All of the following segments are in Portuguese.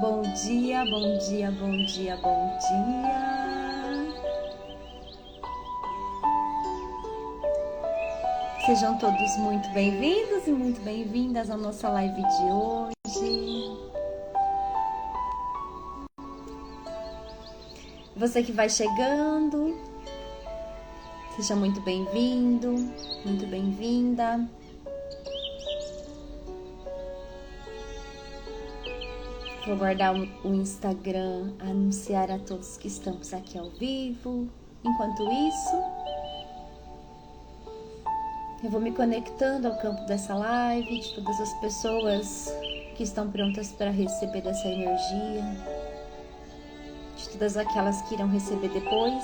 Bom dia, bom dia, bom dia, bom dia. Sejam todos muito bem-vindos e muito bem-vindas à nossa live de hoje. Você que vai chegando, seja muito bem-vindo, muito bem-vinda. Vou guardar o Instagram, anunciar a todos que estamos aqui ao vivo. Enquanto isso, eu vou me conectando ao campo dessa live, de todas as pessoas que estão prontas para receber dessa energia, de todas aquelas que irão receber depois.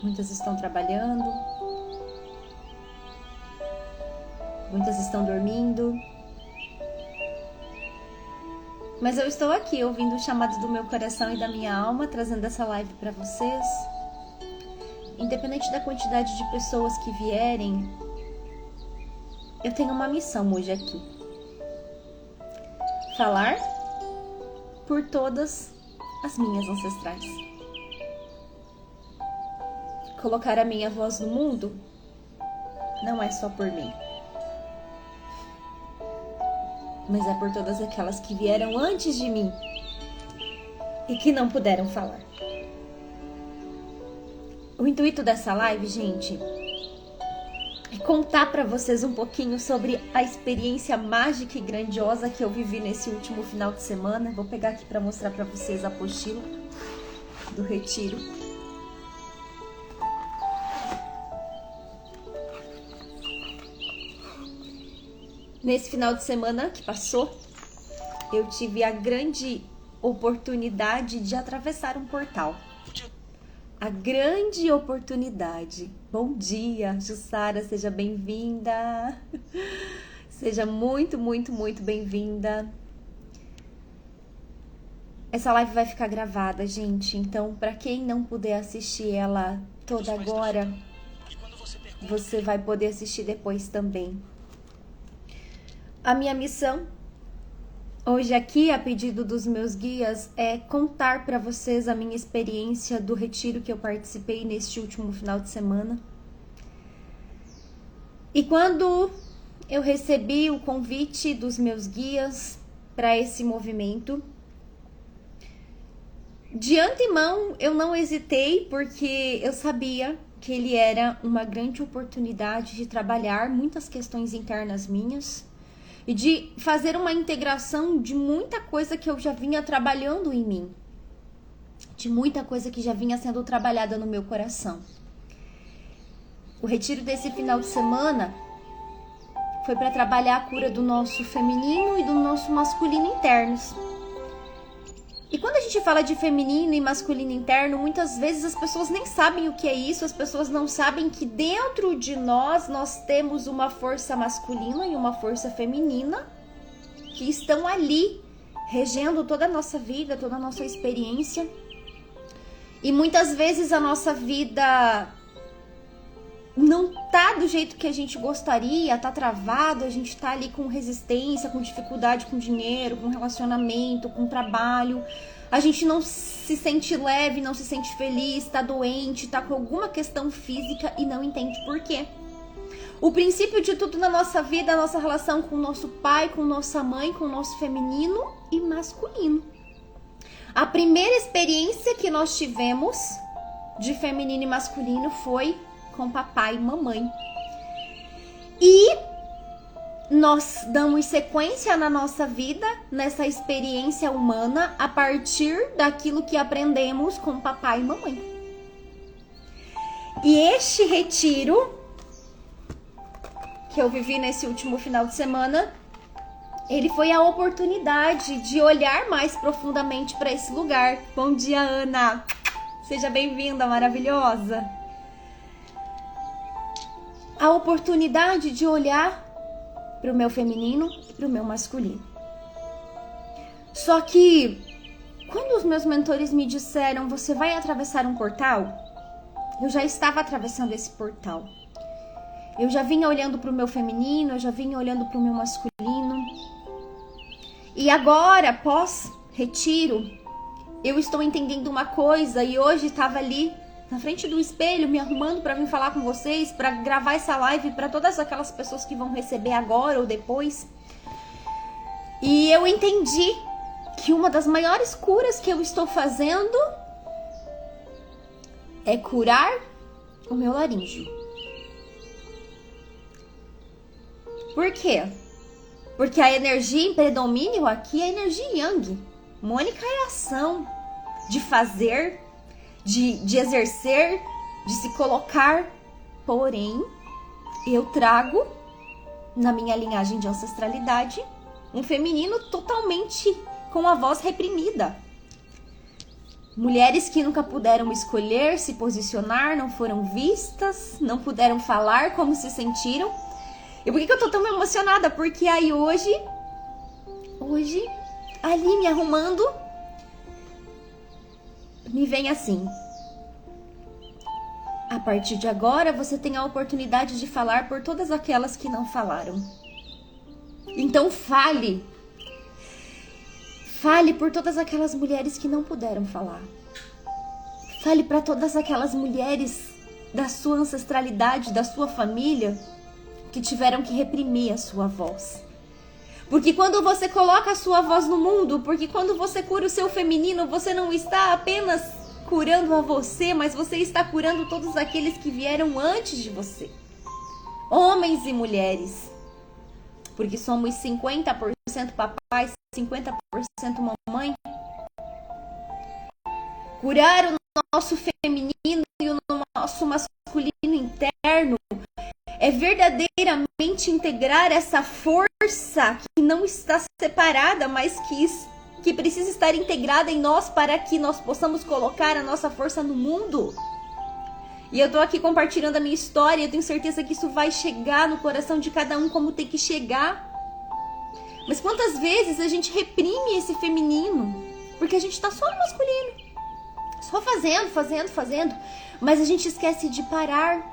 Muitas estão trabalhando, muitas estão dormindo. Mas eu estou aqui ouvindo o chamado do meu coração e da minha alma, trazendo essa live para vocês. Independente da quantidade de pessoas que vierem, eu tenho uma missão hoje aqui. Falar por todas as minhas ancestrais. Colocar a minha voz no mundo não é só por mim, mas é por todas aquelas que vieram antes de mim e que não puderam falar. O intuito dessa live, gente, é contar para vocês um pouquinho sobre a experiência mágica e grandiosa que eu vivi nesse último final de semana. Vou pegar aqui para mostrar para vocês a apostila do retiro. Nesse final de semana que passou, eu tive a grande oportunidade de atravessar um portal. A grande oportunidade. Bom dia, Jussara, seja bem-vinda. Seja muito, muito, muito bem-vinda. Essa live vai ficar gravada, gente. Então, para quem não puder assistir ela toda agora, você vai poder assistir depois também. A minha missão hoje aqui, a pedido dos meus guias, é contar para vocês a minha experiência do retiro que eu participei neste último final de semana. E quando eu recebi o convite dos meus guias para esse movimento, de antemão eu não hesitei, porque eu sabia que ele era uma grande oportunidade de trabalhar muitas questões internas minhas, e de fazer uma integração de muita coisa que eu já vinha trabalhando em mim. De muita coisa que já vinha sendo trabalhada no meu coração. O retiro desse final de semana foi para trabalhar a cura do nosso feminino e do nosso masculino internos. E quando a gente fala de feminino e masculino interno, muitas vezes as pessoas nem sabem o que é isso, as pessoas não sabem que dentro de nós temos uma força masculina e uma força feminina que estão ali, regendo toda a nossa vida, toda a nossa experiência. E muitas vezes a nossa vida não tá do jeito que a gente gostaria, tá travado, a gente tá ali com resistência, com dificuldade com dinheiro, com relacionamento, com trabalho. A gente não se sente leve, não se sente feliz, tá doente, tá com alguma questão física e não entende por quê. O princípio de tudo na nossa vida é a nossa relação com o nosso pai, com nossa mãe, com o nosso feminino e masculino. A primeira experiência que nós tivemos de feminino e masculino foi com papai e mamãe. E nós damos sequência na nossa vida, nessa experiência humana, a partir daquilo que aprendemos com papai e mamãe. E este retiro que eu vivi nesse último final de semana, ele foi a oportunidade de olhar mais profundamente para esse lugar. Bom dia, Ana! Seja bem-vinda, maravilhosa! A oportunidade de olhar para o meu feminino e para o meu masculino. Só que, quando os meus mentores me disseram, você vai atravessar um portal, eu já estava atravessando esse portal. Eu já vinha olhando para o meu feminino, eu já vinha olhando para o meu masculino. E agora, após retiro, eu estou entendendo uma coisa e hoje estava ali na frente do espelho me arrumando para vir falar com vocês, para gravar essa live para todas aquelas pessoas que vão receber agora ou depois. E eu entendi que uma das maiores curas que eu estou fazendo é curar o meu laríngeo. Por quê? Porque a energia em predomínio aqui é a energia Yang. Mônica é ação, de fazer, de exercer, de se colocar. Porém, eu trago, na minha linhagem de ancestralidade, um feminino totalmente com a voz reprimida. Mulheres que nunca puderam escolher, se posicionar, não foram vistas, não puderam falar como se sentiram. E por que eu tô tão emocionada? Porque aí hoje, ali me arrumando, me vem assim: a partir de agora você tem a oportunidade de falar por todas aquelas que não falaram. Então fale por todas aquelas mulheres que não puderam falar. Fale para todas aquelas mulheres da sua ancestralidade, da sua família, que tiveram que reprimir a sua voz. Porque quando você coloca a sua voz no mundo, porque quando você cura o seu feminino, você não está apenas curando a você, mas você está curando todos aqueles que vieram antes de você. Homens e mulheres. Porque somos 50% papai, 50% mamãe. Curar o nosso feminino e o nosso masculino interno é verdadeiramente integrar essa força que não está separada, mas que precisa estar integrada em nós para que nós possamos colocar a nossa força no mundo. E eu tô aqui compartilhando a minha história, eu tenho certeza que isso vai chegar no coração de cada um como tem que chegar. Mas quantas vezes a gente reprime esse feminino? Porque a gente tá só no masculino. Só fazendo. Mas a gente esquece de parar.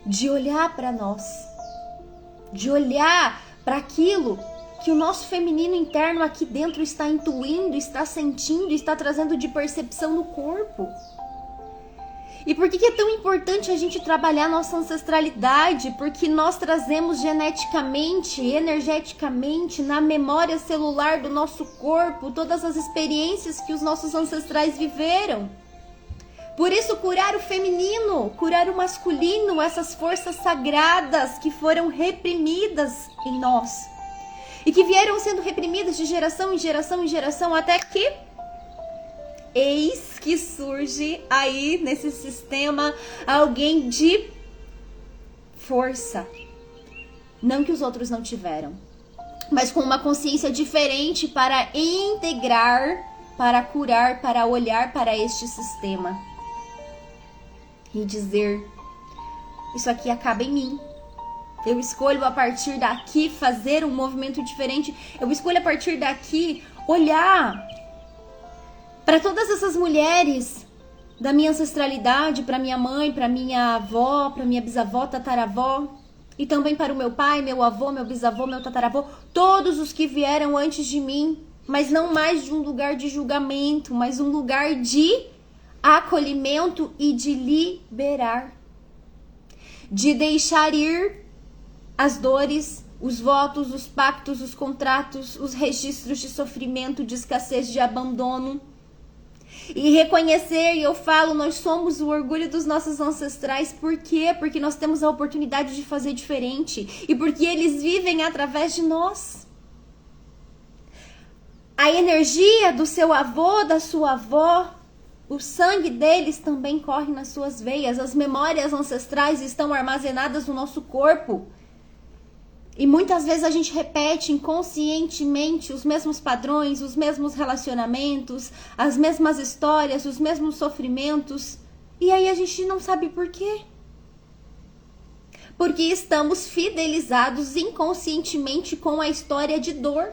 De olhar para nós. De olhar para aquilo que o nosso feminino interno aqui dentro está intuindo, está sentindo, está trazendo de percepção no corpo. E por que é tão importante a gente trabalhar nossa ancestralidade? Porque nós trazemos geneticamente, energeticamente, na memória celular do nosso corpo, todas as experiências que os nossos ancestrais viveram. Por isso, curar o feminino, curar o masculino, essas forças sagradas que foram reprimidas em nós. E que vieram sendo reprimidas de geração em geração em geração, até que eis que surge aí nesse sistema alguém de força. Não que os outros não tiveram, mas com uma consciência diferente para integrar, para curar, para olhar para este sistema. E dizer, isso aqui acaba em mim. Eu escolho a partir daqui fazer um movimento diferente. Eu escolho a partir daqui olhar para todas essas mulheres da minha ancestralidade, para minha mãe, para minha avó, para minha bisavó, tataravó, e também para o meu pai, meu avô, meu bisavô, meu tataravô, todos os que vieram antes de mim, mas não mais de um lugar de julgamento, mas um lugar de acolhimento e de liberar, de deixar ir as dores, os votos, os pactos, os contratos, os registros de sofrimento, de escassez, de abandono. E reconhecer, e eu falo, nós somos o orgulho dos nossos ancestrais. Por quê? Porque nós temos a oportunidade de fazer diferente. E porque eles vivem através de nós. A energia do seu avô, da sua avó, o sangue deles também corre nas suas veias. As memórias ancestrais estão armazenadas no nosso corpo. E muitas vezes a gente repete inconscientemente os mesmos padrões, os mesmos relacionamentos, as mesmas histórias, os mesmos sofrimentos. E aí a gente não sabe por quê. Porque estamos fidelizados inconscientemente com a história de dor.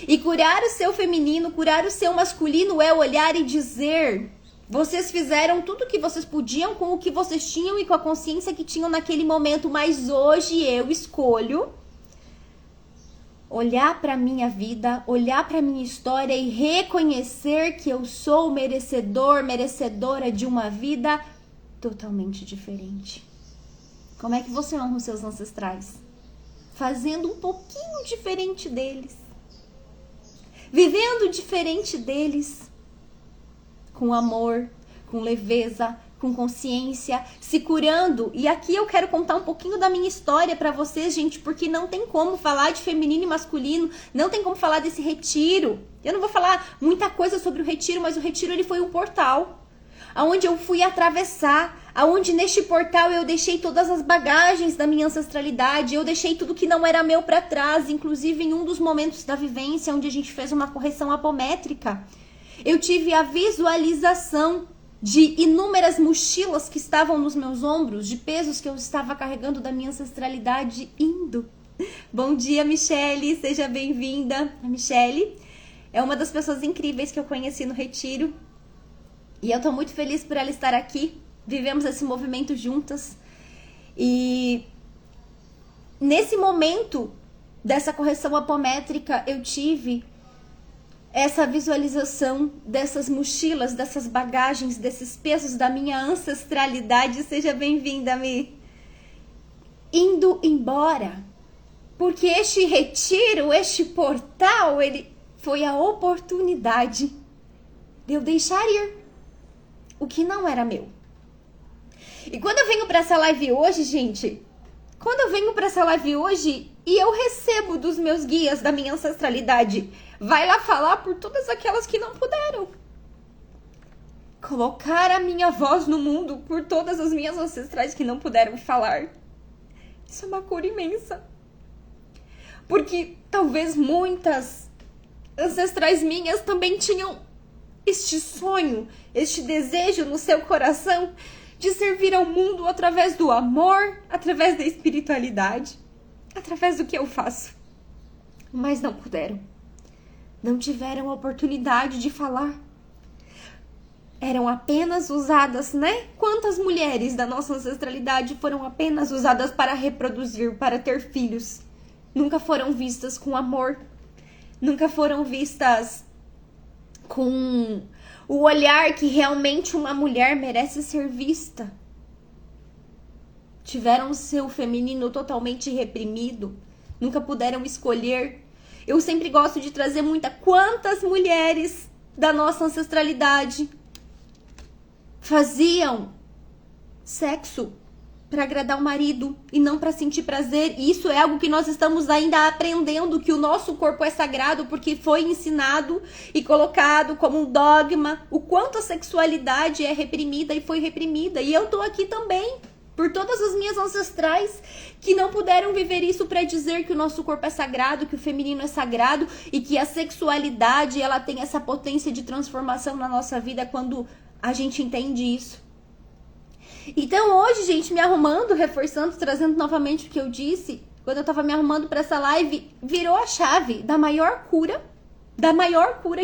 E curar o seu feminino, curar o seu masculino é olhar e dizer: vocês fizeram tudo o que vocês podiam com o que vocês tinham e com a consciência que tinham naquele momento, mas hoje eu escolho olhar para minha vida, olhar para minha história e reconhecer que eu sou merecedor, merecedora de uma vida totalmente diferente. Como é que você honra os seus ancestrais? Fazendo um pouquinho diferente deles. Vivendo diferente deles. Com amor, com leveza, com consciência, se curando. E aqui eu quero contar um pouquinho da minha história para vocês, gente, porque não tem como falar de feminino e masculino, não tem como falar desse retiro. Eu não vou falar muita coisa sobre o retiro, mas o retiro ele foi um portal aonde eu fui atravessar, aonde neste portal eu deixei todas as bagagens da minha ancestralidade, eu deixei tudo que não era meu para trás, inclusive em um dos momentos da vivência onde a gente fez uma correção apométrica, eu tive a visualização de inúmeras mochilas que estavam nos meus ombros, de pesos que eu estava carregando da minha ancestralidade indo. Bom dia, Michele, seja bem-vinda. A Michele é uma das pessoas incríveis que eu conheci no retiro e eu tô muito feliz por ela estar aqui. Vivemos esse movimento juntas e nesse momento dessa correção apométrica eu tive essa visualização dessas mochilas, dessas bagagens, desses pesos da minha ancestralidade. Seja bem-vinda, Mi. Indo embora. Porque este retiro, este portal, ele foi a oportunidade de eu deixar ir o que não era meu. E quando eu venho para essa live hoje, gente, e eu recebo dos meus guias da minha ancestralidade, vai lá falar por todas aquelas que não puderam. Colocar a minha voz no mundo por todas as minhas ancestrais que não puderam falar. Isso é uma cura imensa. Porque talvez muitas ancestrais minhas também tinham este sonho, este desejo no seu coração de servir ao mundo através do amor, através da espiritualidade, através do que eu faço. Mas não puderam. Não tiveram a oportunidade de falar. Eram apenas usadas, né? Quantas mulheres da nossa ancestralidade foram apenas usadas para reproduzir, para ter filhos? Nunca foram vistas com amor. Nunca foram vistas com o olhar que realmente uma mulher merece ser vista. Tiveram seu feminino totalmente reprimido. Nunca puderam escolher. Eu sempre gosto de trazer quantas mulheres da nossa ancestralidade faziam sexo para agradar o marido e não para sentir prazer. E isso é algo que nós estamos ainda aprendendo, que o nosso corpo é sagrado porque foi ensinado e colocado como um dogma, o quanto a sexualidade é reprimida e foi reprimida. E eu tô aqui também por todas as minhas ancestrais que não puderam viver isso para dizer que o nosso corpo é sagrado, que o feminino é sagrado e que a sexualidade ela tem essa potência de transformação na nossa vida quando a gente entende isso. Então hoje, gente, me arrumando, reforçando, trazendo novamente o que eu disse, quando eu tava me arrumando para essa live, virou a chave da maior cura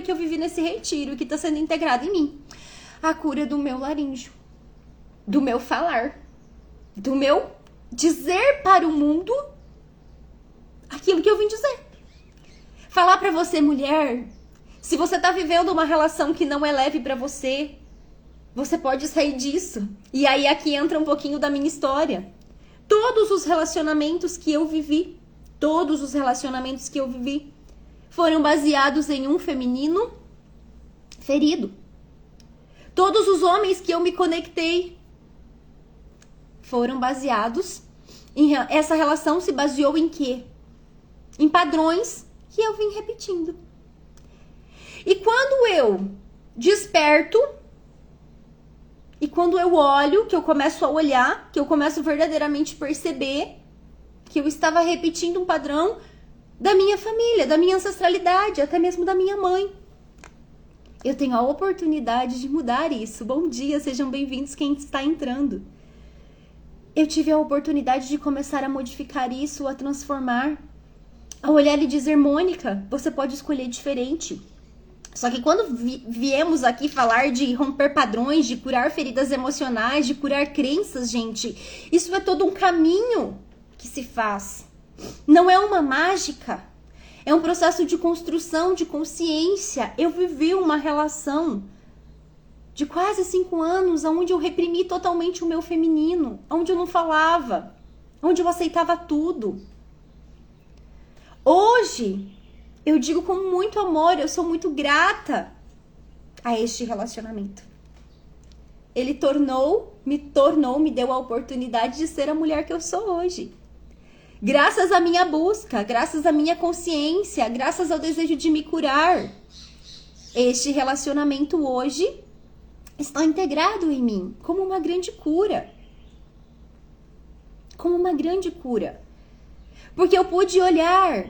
que eu vivi nesse retiro, que tá sendo integrada em mim. A cura do meu laríngeo, do meu falar, do meu dizer para o mundo aquilo que eu vim dizer. Falar para você, mulher, se você tá vivendo uma relação que não é leve para você, você pode sair disso. E aí aqui entra um pouquinho da minha história. Todos os relacionamentos que eu vivi foram baseados em um feminino ferido. Todos os homens que eu me conectei foram baseados em... Essa relação se baseou em quê? Em padrões que eu vim repetindo. E quando eu desperto, e quando eu olho, que eu começo a olhar, que eu começo verdadeiramente perceber que eu estava repetindo um padrão da minha família, da minha ancestralidade, até mesmo da minha mãe. Eu tenho a oportunidade de mudar isso. Bom dia, sejam bem-vindos quem está entrando. Eu tive a oportunidade de começar a modificar isso, a transformar, a olhar e dizer, Mônica, você pode escolher diferente. Só que quando viemos aqui falar de romper padrões, de curar feridas emocionais, de curar crenças, gente, isso é todo um caminho que se faz. Não é uma mágica. É um processo de construção de consciência. Eu vivi uma relação de quase 5 anos, onde eu reprimi totalmente o meu feminino, onde eu não falava, onde eu aceitava tudo. Hoje, eu digo com muito amor, eu sou muito grata a este relacionamento. Ele me deu a oportunidade de ser a mulher que eu sou hoje. Graças à minha busca, graças à minha consciência, graças ao desejo de me curar. Este relacionamento hoje está integrado em mim como uma grande cura. Como uma grande cura. Porque eu pude olhar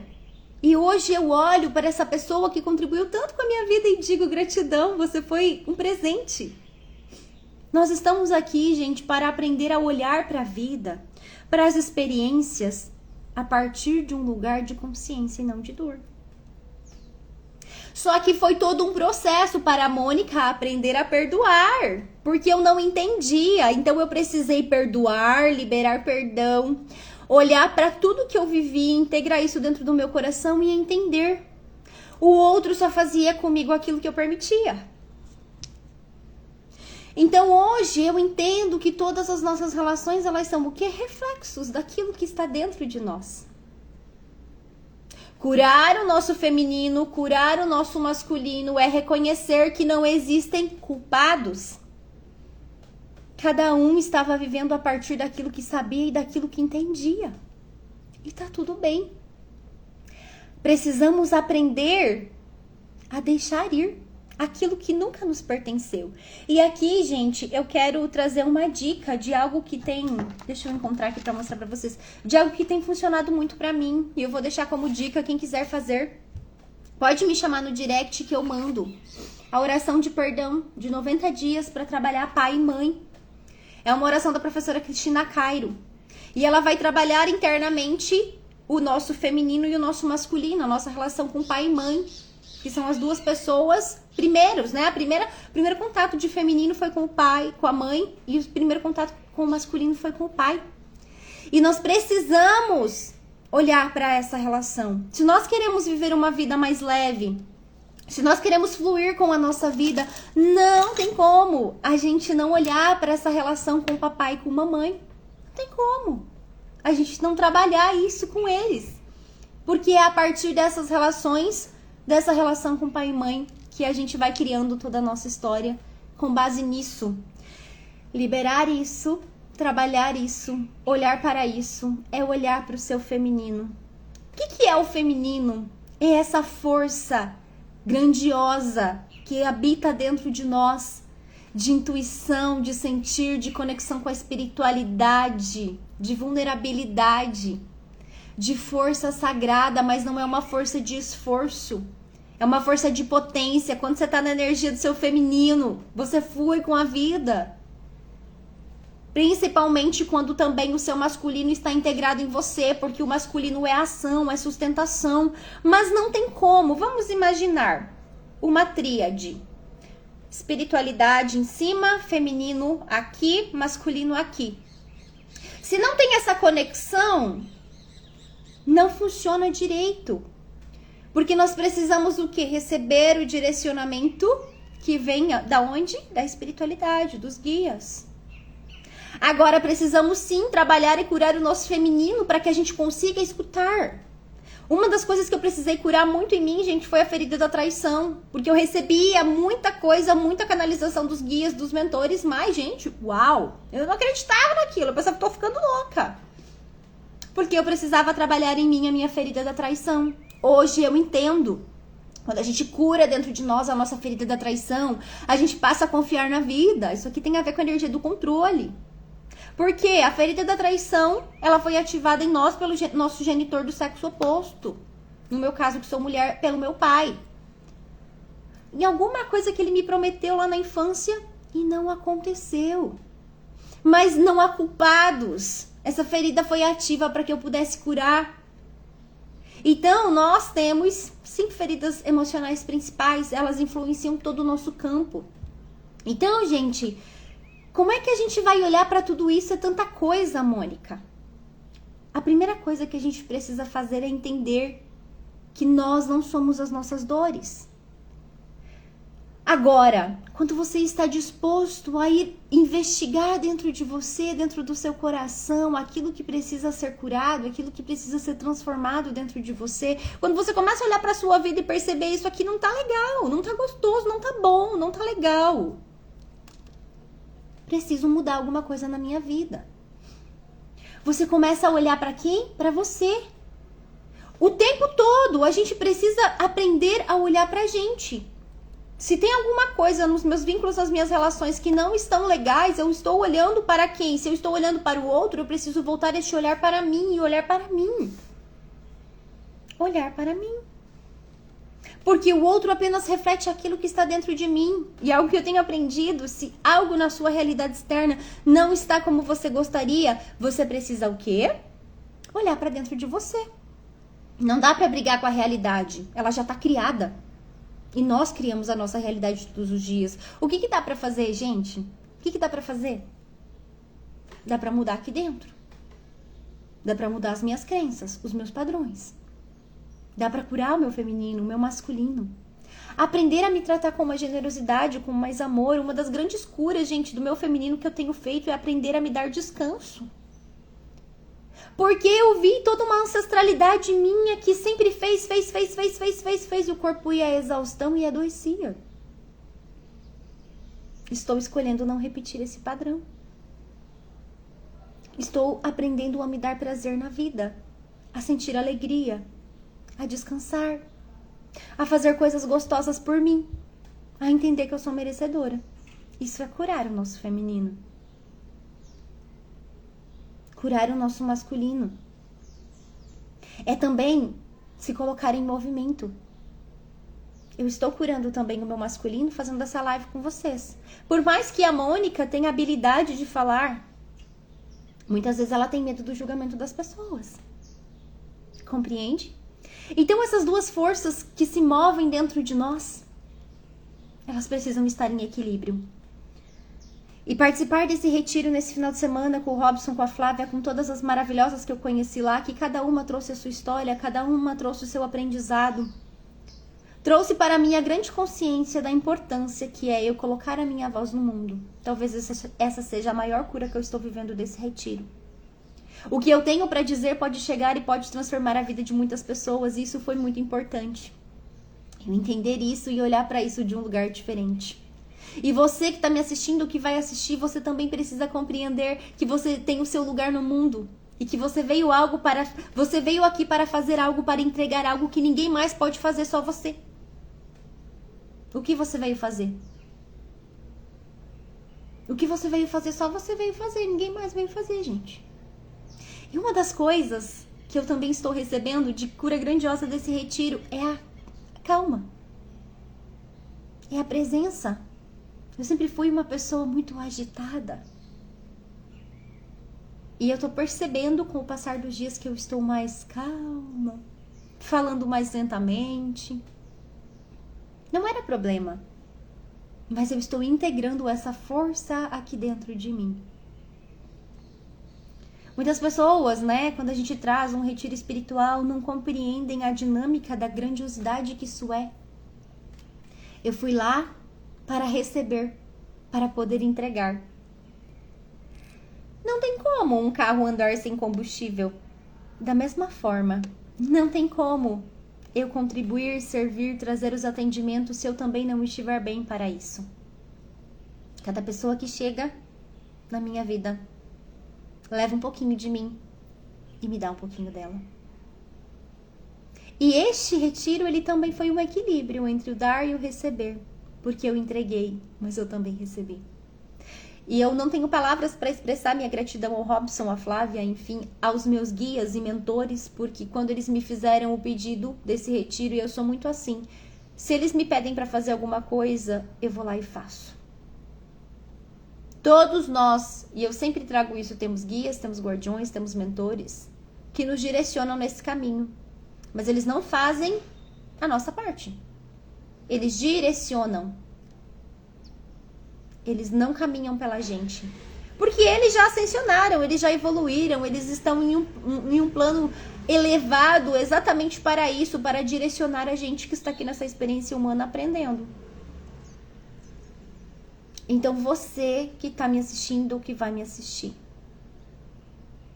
e hoje eu olho para essa pessoa que contribuiu tanto com a minha vida e digo gratidão, você foi um presente. Nós estamos aqui, gente, para aprender a olhar para a vida, para as experiências, a partir de um lugar de consciência e não de dor. Só que foi todo um processo para a Mônica aprender a perdoar, porque eu não entendia, então eu precisei perdoar, liberar perdão, olhar para tudo que eu vivi, integrar isso dentro do meu coração e entender. O outro só fazia comigo aquilo que eu permitia. Então hoje eu entendo que todas as nossas relações, elas são o quê? Reflexos daquilo que está dentro de nós. Curar o nosso feminino, curar o nosso masculino é reconhecer que não existem culpados. Cada um estava vivendo a partir daquilo que sabia e daquilo que entendia. E tá tudo bem. Precisamos aprender a deixar ir aquilo que nunca nos pertenceu. E aqui, gente, eu quero trazer uma dica de algo que tem... Deixa eu encontrar aqui pra mostrar pra vocês. De algo que tem funcionado muito pra mim. E eu vou deixar como dica, quem quiser fazer, pode me chamar no direct que eu mando. A oração de perdão de 90 dias pra trabalhar pai e mãe. É uma oração da professora Cristina Cairo. E ela vai trabalhar internamente o nosso feminino e o nosso masculino. A nossa relação com pai e mãe. Que são as duas pessoas primeiros, né? Primeiro contato de feminino foi com o pai, com a mãe, e o primeiro contato com o masculino foi com o pai. E nós precisamos olhar para essa relação. Se nós queremos viver uma vida mais leve, se nós queremos fluir com a nossa vida, não tem como a gente não olhar para essa relação com o papai e com a mamãe. Não tem como a gente não trabalhar isso com eles. Porque é a partir dessas relações, dessa relação com pai e mãe, que a gente vai criando toda a nossa história com base nisso. Liberar isso, trabalhar isso, olhar para isso, é olhar para o seu feminino. O que é o feminino? É essa força grandiosa que habita dentro de nós, de intuição, de sentir, de conexão com a espiritualidade, de vulnerabilidade, de força sagrada, mas não é uma força de esforço. É uma força de potência. Quando você tá na energia do seu feminino, você flui com a vida. Principalmente quando também o seu masculino está integrado em você, porque o masculino é ação, é sustentação. Mas não tem como. Vamos imaginar uma tríade. Espiritualidade em cima, feminino aqui, masculino aqui. Se não tem essa conexão, não funciona direito. Porque nós precisamos o quê? Receber o direcionamento que vem da onde? Da espiritualidade, dos guias. Agora precisamos sim trabalhar e curar o nosso feminino para que a gente consiga escutar. Uma das coisas que eu precisei curar muito em mim, gente, foi a ferida da traição. Porque eu recebia muita coisa, muita canalização dos guias, dos mentores, mas, gente, uau! Eu não acreditava naquilo, eu pensava que tô ficando louca. Porque eu precisava trabalhar em mim a minha ferida da traição. Hoje eu entendo. Quando a gente cura dentro de nós a nossa ferida da traição, a gente passa a confiar na vida. Isso aqui tem a ver com a energia do controle. Porque a ferida da traição, ela foi ativada em nós pelo nosso genitor do sexo oposto. No meu caso, que sou mulher, pelo meu pai. Em alguma coisa que ele me prometeu lá na infância e não aconteceu. Mas não há culpados. Essa ferida foi ativa para que eu pudesse curar. Então, nós temos 5 feridas emocionais principais. Elas influenciam todo o nosso campo. Então, gente, como é que a gente vai olhar para tudo isso? É tanta coisa, Mônica. A primeira coisa que a gente precisa fazer é entender que nós não somos as nossas dores. Agora, quando você está disposto a ir investigar dentro de você, dentro do seu coração, aquilo que precisa ser curado, aquilo que precisa ser transformado dentro de você, quando você começa a olhar para a sua vida e perceber isso aqui não tá legal, não tá gostoso, não tá bom, não tá legal. Preciso mudar alguma coisa na minha vida. Você começa a olhar para quem? Para você. O tempo todo a gente precisa aprender a olhar pra gente. Se tem alguma coisa nos meus vínculos, nas minhas relações que não estão legais, eu estou olhando para quem? Se eu estou olhando para o outro, eu preciso voltar este olhar para mim e olhar para mim. Olhar para mim. Porque o outro apenas reflete aquilo que está dentro de mim. E algo que eu tenho aprendido, se algo na sua realidade externa não está como você gostaria, você precisa o quê? Olhar para dentro de você. Não dá para brigar com a realidade. Ela já está criada. E nós criamos a nossa realidade todos os dias. O que dá pra fazer, gente? O que dá pra fazer? Dá pra mudar aqui dentro. Dá pra mudar as minhas crenças, os meus padrões. Dá pra curar o meu feminino, o meu masculino. Aprender a me tratar com mais generosidade, com mais amor. Uma das grandes curas, gente, do meu feminino que eu tenho feito é aprender a me dar descanso. Porque eu vi toda uma ancestralidade minha que sempre fez, e o corpo ia à exaustão e adoecia. Estou escolhendo não repetir esse padrão. Estou aprendendo a me dar prazer na vida, a sentir alegria, a descansar, a fazer coisas gostosas por mim, a entender que eu sou merecedora. Isso é curar o nosso feminino. Curar o nosso masculino. É também se colocar em movimento. Eu estou curando também o meu masculino fazendo essa live com vocês. Por mais que a Mônica tenha habilidade de falar, muitas vezes ela tem medo do julgamento das pessoas. Compreende? Então essas duas forças que se movem dentro de nós, elas precisam estar em equilíbrio. E participar desse retiro nesse final de semana com o Robson, com a Flávia, com todas as maravilhosas que eu conheci lá, que cada uma trouxe a sua história, cada uma trouxe o seu aprendizado. Trouxe para mim a grande consciência da importância que é eu colocar a minha voz no mundo. Talvez essa seja a maior cura que eu estou vivendo desse retiro. O que eu tenho para dizer pode chegar e pode transformar a vida de muitas pessoas, e isso foi muito importante. Eu entender isso e olhar para isso de um lugar diferente. E você que está me assistindo, que vai assistir, você também precisa compreender que você tem o seu lugar no mundo. E que você veio aqui para fazer algo, para entregar algo que ninguém mais pode fazer, só você. O que você veio fazer? O que você veio fazer, só você veio fazer, ninguém mais veio fazer, gente. E uma das coisas que eu também estou recebendo de cura grandiosa desse retiro é a calma. É a presença. Eu sempre fui uma pessoa muito agitada. E eu tô percebendo com o passar dos dias que eu estou mais calma, falando mais lentamente. Não era problema, mas eu estou integrando essa força aqui dentro de mim. Muitas pessoas, quando a gente traz um retiro espiritual, não compreendem a dinâmica da grandiosidade que isso é. Eu fui lá para receber, para poder entregar. Não tem como um carro andar sem combustível. Da mesma forma, não tem como eu contribuir, servir, trazer os atendimentos se eu também não estiver bem para isso. Cada pessoa que chega na minha vida leva um pouquinho de mim e me dá um pouquinho dela. E este retiro, ele também foi um equilíbrio entre o dar e o receber. Porque eu entreguei, mas eu também recebi. E eu não tenho palavras para expressar minha gratidão ao Robson, à Flávia, enfim, aos meus guias e mentores, porque quando eles me fizeram o pedido desse retiro, e eu sou muito assim, se eles me pedem para fazer alguma coisa, eu vou lá e faço. Todos nós, e eu sempre trago isso, temos guias, temos guardiões, temos mentores, que nos direcionam nesse caminho. Mas eles não fazem a nossa parte. Eles direcionam. Eles não caminham pela gente. Porque eles já ascensionaram, eles já evoluíram, eles estão em um plano elevado exatamente para isso, para direcionar a gente que está aqui nessa experiência humana aprendendo. Então você que está me assistindo ou que vai me assistir,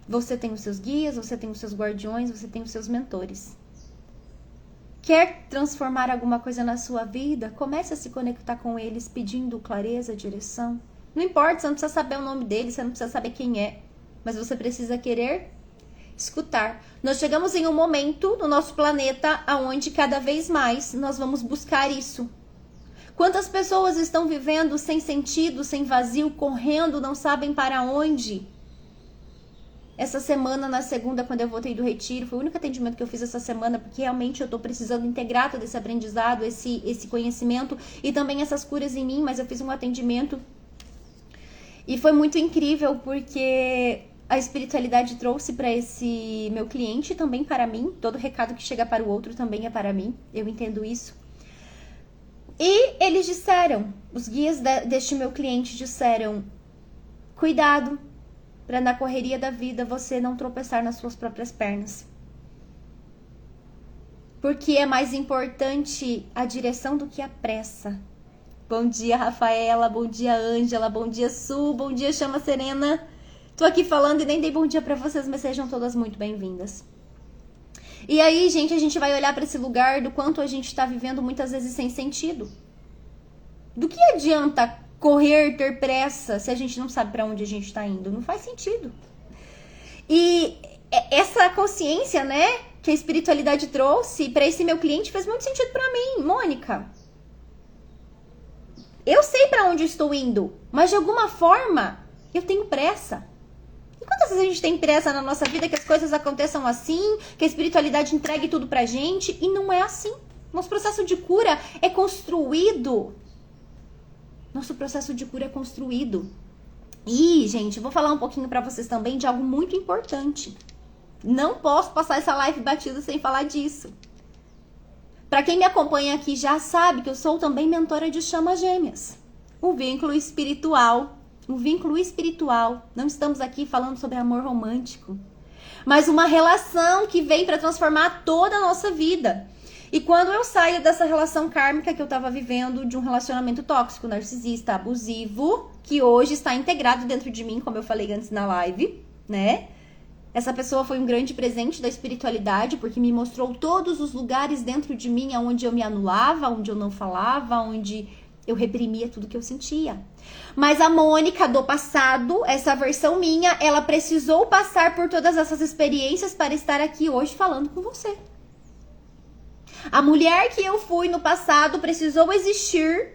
você tem os seus guias, você tem os seus guardiões, você tem os seus mentores. Quer transformar alguma coisa na sua vida? Comece a se conectar com eles pedindo clareza, direção. Não importa, você não precisa saber o nome deles, você não precisa saber quem é, mas você precisa querer escutar. Nós chegamos em um momento no nosso planeta onde cada vez mais nós vamos buscar isso. Quantas pessoas estão vivendo sem sentido, sem vazio, correndo, não sabem para onde? Essa semana, na segunda, quando eu voltei do retiro, foi o único atendimento que eu fiz essa semana, porque realmente eu tô precisando integrar todo esse aprendizado, esse conhecimento e também essas curas em mim, mas eu fiz um atendimento e foi muito incrível, porque a espiritualidade trouxe para esse meu cliente e também para mim. Todo recado que chega para o outro também é para mim, eu entendo isso. E eles disseram, os guias deste meu cliente disseram, cuidado para na correria da vida você não tropeçar nas suas próprias pernas. Porque é mais importante a direção do que a pressa. Bom dia, Rafaela, bom dia, Ângela, bom dia, Su, bom dia, Chama Serena. Tô aqui falando e nem dei bom dia para vocês, mas sejam todas muito bem-vindas. E aí, gente, a gente vai olhar para esse lugar do quanto a gente tá vivendo muitas vezes sem sentido. Do que adianta correr, ter pressa, se a gente não sabe para onde a gente tá indo? Não faz sentido. E essa consciência, né, que a espiritualidade trouxe para esse meu cliente fez muito sentido para mim. Mônica, eu sei para onde eu estou indo, mas de alguma forma eu tenho pressa. E quantas vezes a gente tem pressa na nossa vida que as coisas aconteçam assim, que a espiritualidade entregue tudo pra gente, e não é assim. Nosso processo de cura é construído. Nosso processo de cura é construído. E, gente, eu vou falar um pouquinho pra vocês também de algo muito importante. Não posso passar essa live batida sem falar disso. Pra quem me acompanha aqui já sabe que eu sou também mentora de Chamas Gêmeas. O vínculo espiritual. O vínculo espiritual. Não estamos aqui falando sobre amor romântico, mas uma relação que vem para transformar toda a nossa vida. E quando eu saio dessa relação kármica que eu estava vivendo, de um relacionamento tóxico, narcisista, abusivo, que hoje está integrado dentro de mim, como eu falei antes na live, né? Essa pessoa foi um grande presente da espiritualidade, porque me mostrou todos os lugares dentro de mim onde eu me anulava, onde eu não falava, onde eu reprimia tudo que eu sentia. Mas a Mônica do passado, essa versão minha, ela precisou passar por todas essas experiências para estar aqui hoje falando com você. A mulher que eu fui no passado precisou existir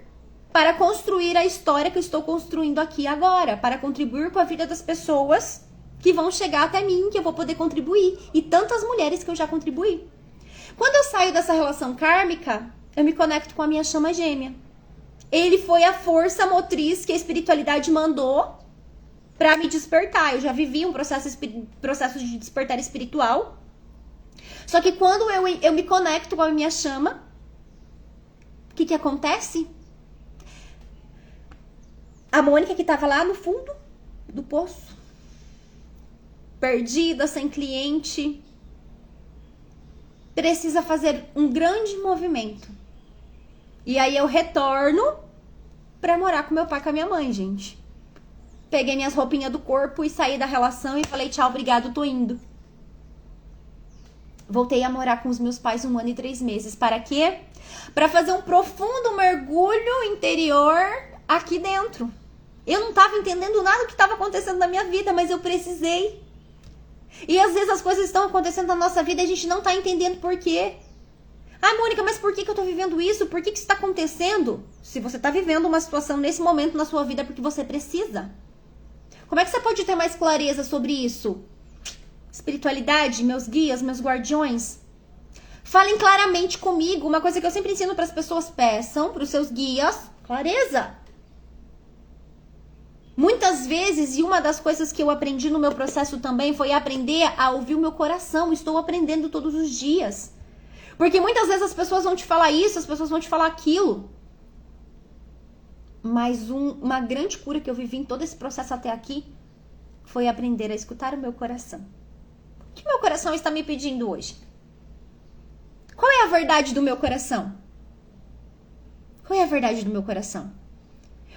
para construir a história que eu estou construindo aqui agora, para contribuir com a vida das pessoas que vão chegar até mim, que eu vou poder contribuir, e tantas mulheres que eu já contribuí. Quando eu saio dessa relação kármica, eu me conecto com a minha chama gêmea. Ele foi a força motriz que a espiritualidade mandou para me despertar. Eu já vivi um processo de despertar espiritual. Só que quando eu me conecto com a minha chama, o que acontece? A Mônica, que estava lá no fundo do poço, perdida, sem cliente, precisa fazer um grande movimento. E aí eu retorno pra morar com meu pai e com a minha mãe, gente. Peguei minhas roupinhas do corpo e saí da relação e falei tchau, obrigado, tô indo. Voltei a morar com os meus pais 1 ano e 3 meses. Para quê? Para fazer um profundo mergulho interior aqui dentro. Eu não tava entendendo nada do que estava acontecendo na minha vida, mas eu precisei. E às vezes as coisas estão acontecendo na nossa vida e a gente não tá entendendo por quê. Ah, Mônica, mas por que eu tô vivendo isso? Por que isso tá acontecendo? Se você tá vivendo uma situação nesse momento na sua vida, é porque você precisa. Como é que você pode ter mais clareza sobre isso? Espiritualidade, meus guias, meus guardiões, falem claramente comigo. Uma coisa que eu sempre ensino para as pessoas: peçam para os seus guias clareza. Muitas vezes, e uma das coisas que eu aprendi no meu processo também foi aprender a ouvir o meu coração. Estou aprendendo todos os dias. Porque muitas vezes as pessoas vão te falar isso, as pessoas vão te falar aquilo. Mas uma grande cura que eu vivi em todo esse processo até aqui foi aprender a escutar o meu coração. O que meu coração está me pedindo hoje? Qual é a verdade do meu coração? Qual é a verdade do meu coração?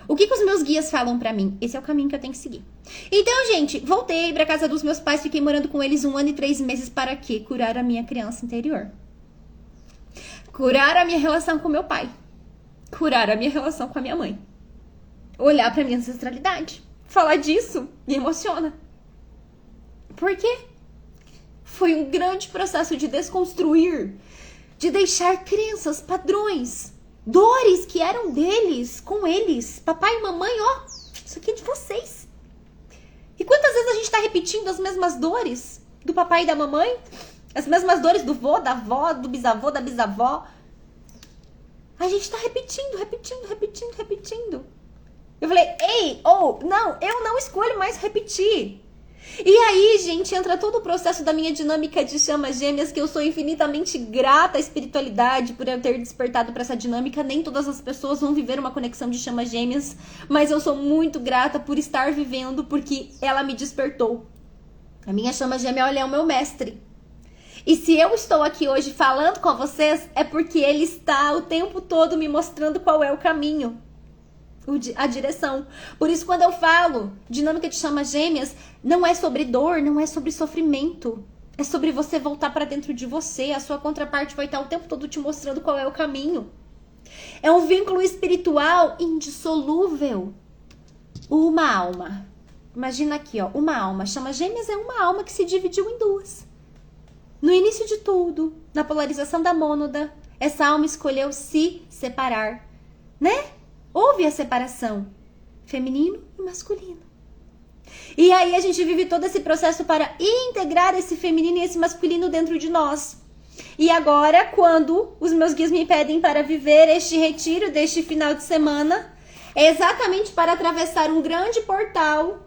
O que os meus guias falam pra mim? Esse é o caminho que eu tenho que seguir. Então, gente, voltei pra casa dos meus pais, fiquei morando com eles 1 ano e 3 meses para quê? Curar a minha criança interior. Curar a minha relação com meu pai. Curar a minha relação com a minha mãe. Olhar pra minha ancestralidade. Falar disso me emociona. Por quê? Foi um grande processo de desconstruir, de deixar crenças, padrões, dores que eram deles, com eles. Papai e mamãe, ó, isso aqui é de vocês. E quantas vezes a gente tá repetindo as mesmas dores do papai e da mamãe? As mesmas dores do vô, da avó, do bisavô, da bisavó. A gente tá repetindo. Eu falei, não, eu não escolho mais repetir. E aí, gente, entra todo o processo da minha dinâmica de chamas gêmeas, que eu sou infinitamente grata à espiritualidade por eu ter despertado para essa dinâmica. Nem todas as pessoas vão viver uma conexão de chamas gêmeas, mas eu sou muito grata por estar vivendo, porque ela me despertou. A minha chama gêmea, ela é o meu mestre. E se eu estou aqui hoje falando com vocês, é porque ele está o tempo todo me mostrando qual é o caminho, a direção. Por isso, quando eu falo dinâmica de chamas gêmeas, não é sobre dor, não é sobre sofrimento. É sobre você voltar para dentro de você. A sua contraparte vai estar o tempo todo te mostrando qual é o caminho. É um vínculo espiritual indissolúvel. Uma alma. Imagina aqui, ó, uma alma. Chamas gêmeas é uma alma que se dividiu em duas. No início de tudo, na polarização da mônada, essa alma escolheu se separar, né? Houve a separação feminino e masculino. E aí a gente vive todo esse processo para integrar esse feminino e esse masculino dentro de nós. E agora, quando os meus guias me pedem para viver este retiro deste final de semana, é exatamente para atravessar um grande portal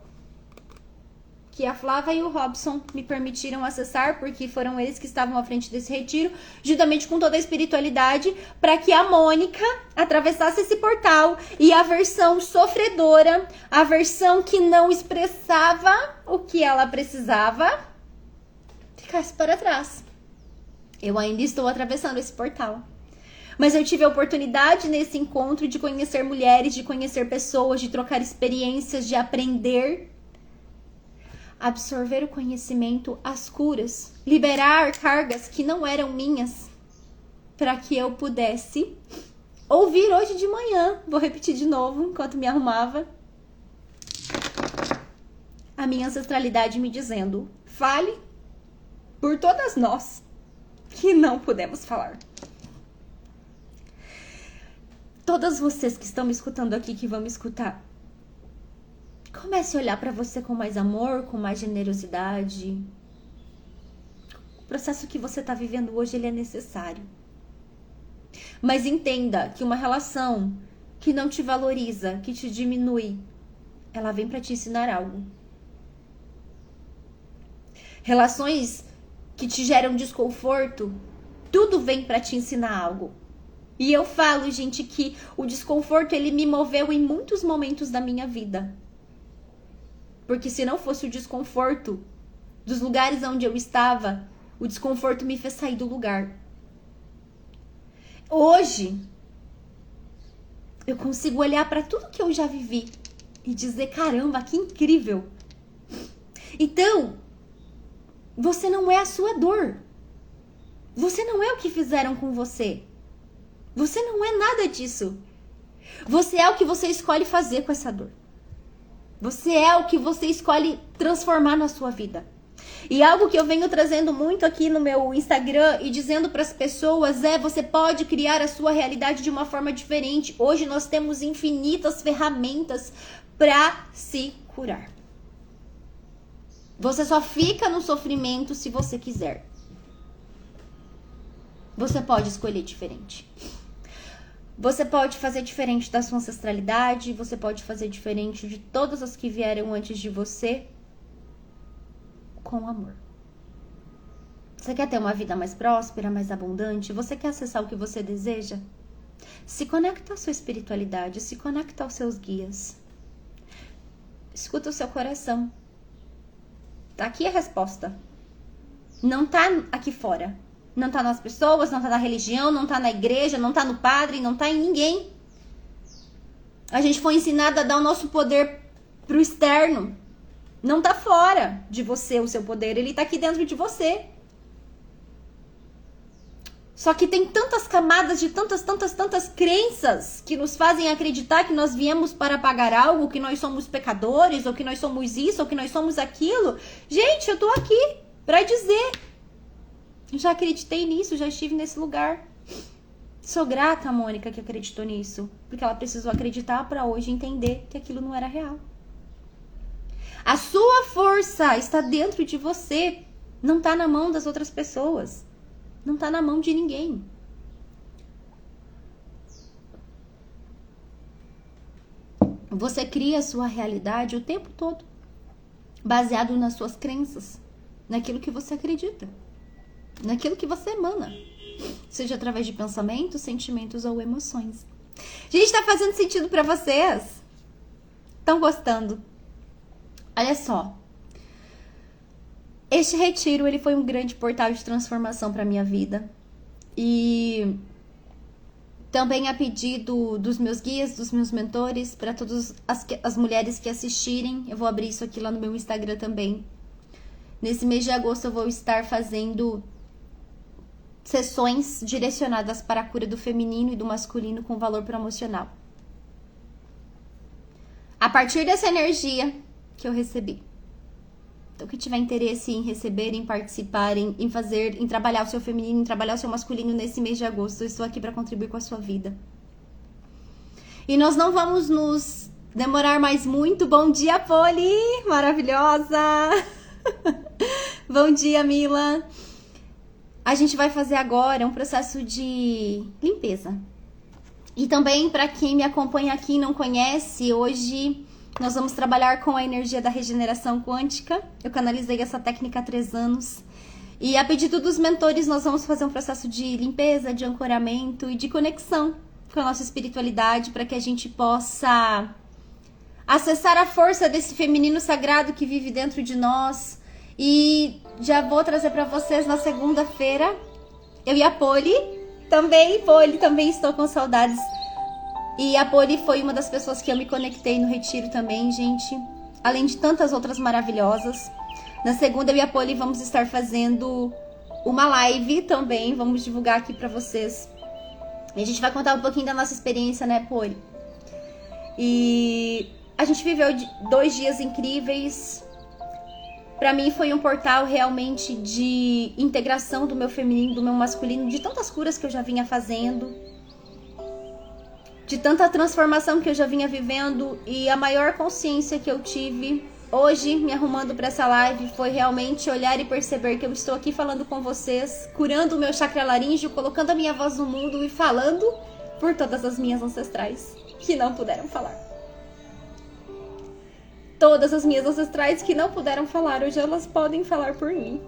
que a Flávia e o Robson me permitiram acessar, porque foram eles que estavam à frente desse retiro, juntamente com toda a espiritualidade, para que a Mônica atravessasse esse portal e a versão sofredora, a versão que não expressava o que ela precisava, ficasse para trás. Eu ainda estou atravessando esse portal. Mas eu tive a oportunidade nesse encontro de conhecer mulheres, de conhecer pessoas, de trocar experiências, de aprender, absorver o conhecimento, as curas, liberar cargas que não eram minhas, para que eu pudesse ouvir hoje de manhã, vou repetir de novo enquanto me arrumava, a minha ancestralidade me dizendo: fale por todas nós que não pudemos falar. Todas vocês que estão me escutando aqui, que vão me escutar, comece a olhar para você com mais amor, com mais generosidade. O processo que você está vivendo hoje, ele é necessário. Mas entenda que uma relação que não te valoriza, que te diminui, ela vem para te ensinar algo. Relações que te geram desconforto, tudo vem para te ensinar algo. E eu falo, gente, que o desconforto, ele me moveu em muitos momentos da minha vida. Porque se não fosse o desconforto dos lugares onde eu estava, o desconforto me fez sair do lugar. Hoje, eu consigo olhar para tudo que eu já vivi e dizer: caramba, que incrível. Então, você não é a sua dor. Você não é o que fizeram com você. Você não é nada disso. Você é o que você escolhe fazer com essa dor. Você é o que você escolhe transformar na sua vida. E algo que eu venho trazendo muito aqui no meu Instagram e dizendo para as pessoas é: você pode criar a sua realidade de uma forma diferente. Hoje nós temos infinitas ferramentas para se curar. Você só fica no sofrimento se você quiser. Você pode escolher diferente. Você pode fazer diferente da sua ancestralidade, você pode fazer diferente de todas as que vieram antes de você, com amor. Você quer ter uma vida mais próspera, mais abundante? Você quer acessar o que você deseja? Se conecta à sua espiritualidade, se conecta aos seus guias. Escuta o seu coração. Tá aqui a resposta. Não tá aqui fora. Não tá nas pessoas, não tá na religião, não tá na igreja, não tá no padre, não tá em ninguém. A gente foi ensinado a dar o nosso poder pro externo. Não tá fora de você o seu poder, ele tá aqui dentro de você. Só que tem tantas camadas de tantas crenças que nos fazem acreditar que nós viemos para pagar algo, que nós somos pecadores, ou que nós somos isso, ou que nós somos aquilo. Gente, eu tô aqui para dizer. Já acreditei nisso, já estive nesse lugar. Sou grata a Mônica que acreditou nisso, porque ela precisou acreditar para hoje entender que aquilo não era real. A sua força está dentro de você, não tá na mão das outras pessoas. Não tá na mão de ninguém. Você cria a sua realidade o tempo todo, baseado nas suas crenças, naquilo que você acredita, naquilo que você emana, seja através de pensamentos, sentimentos ou emoções. Gente, tá fazendo sentido pra vocês? Estão gostando? Olha só. Este retiro, ele foi um grande portal de transformação para minha vida. E também a pedido dos meus guias, dos meus mentores, para todas as mulheres que assistirem. Eu vou abrir isso aqui lá no meu Instagram também. Nesse mês de agosto eu vou estar fazendo sessões direcionadas para a cura do feminino e do masculino com valor promocional. A partir dessa energia que eu recebi. Então, quem tiver interesse em receber, em participar, em fazer, em trabalhar o seu feminino, em trabalhar o seu masculino nesse mês de agosto, eu estou aqui para contribuir com a sua vida. E nós não vamos nos demorar mais muito. Bom dia, Poli! Maravilhosa! Bom dia, Mila! A gente vai fazer agora um processo de limpeza. E também, para quem me acompanha aqui e não conhece, hoje nós vamos trabalhar com a energia da regeneração quântica. Eu canalizei essa técnica há 3 anos. E a pedido dos mentores, nós vamos fazer um processo de limpeza, de ancoramento e de conexão com a nossa espiritualidade para que a gente possa acessar a força desse feminino sagrado que vive dentro de nós. E já vou trazer para vocês na segunda-feira, eu e a Poli também estou com saudades. E a Poli foi uma das pessoas que eu me conectei no retiro também, gente. Além de tantas outras maravilhosas. Na segunda, eu e a Poli vamos estar fazendo uma live também. Vamos divulgar aqui pra vocês. E a gente vai contar um pouquinho da nossa experiência, né, Poli? E a gente viveu 2 dias incríveis. Pra mim foi um portal realmente de integração do meu feminino, do meu masculino, de tantas curas que eu já vinha fazendo. De tanta transformação que eu já vinha vivendo, e a maior consciência que eu tive hoje, me arrumando para essa live, foi realmente olhar e perceber que eu estou aqui falando com vocês, curando o meu chakra laríngeo, colocando a minha voz no mundo e falando por todas as minhas ancestrais que não puderam falar. Todas as minhas ancestrais que não puderam falar, hoje elas podem falar por mim.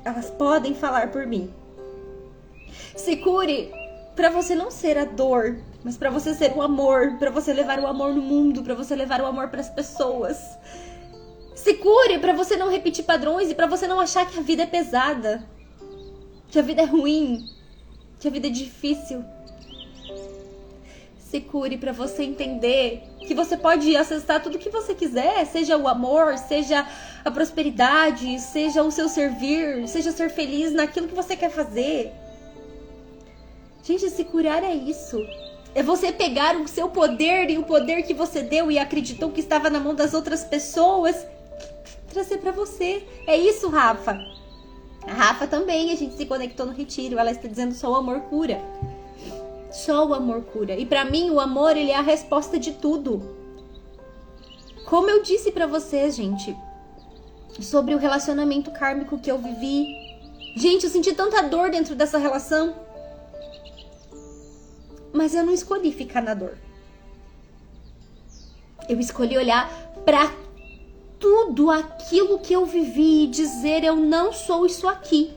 Elas podem falar por mim. Se cure para você não ser a dor, mas para você ser o amor, para você levar o amor no mundo, para você levar o amor para as pessoas. Se cure para você não repetir padrões e para você não achar que a vida é pesada, que a vida é ruim, que a vida é difícil. Se cure para você entender que você pode acessar tudo que você quiser, seja o amor, seja a prosperidade, seja o seu servir, seja ser feliz naquilo que você quer fazer. Gente, se curar é isso. É você pegar o seu poder e o poder que você deu e acreditou que estava na mão das outras pessoas, trazer pra você. É isso, Rafa. A Rafa também, a gente se conectou no retiro. Ela está dizendo só o amor cura. Só o amor cura. E pra mim, o amor, ele é a resposta de tudo. Como eu disse pra vocês, gente, sobre o relacionamento kármico que eu vivi. Gente, eu senti tanta dor dentro dessa relação. Mas eu não escolhi ficar na dor. Eu escolhi olhar pra tudo aquilo que eu vivi e dizer: eu não sou isso aqui.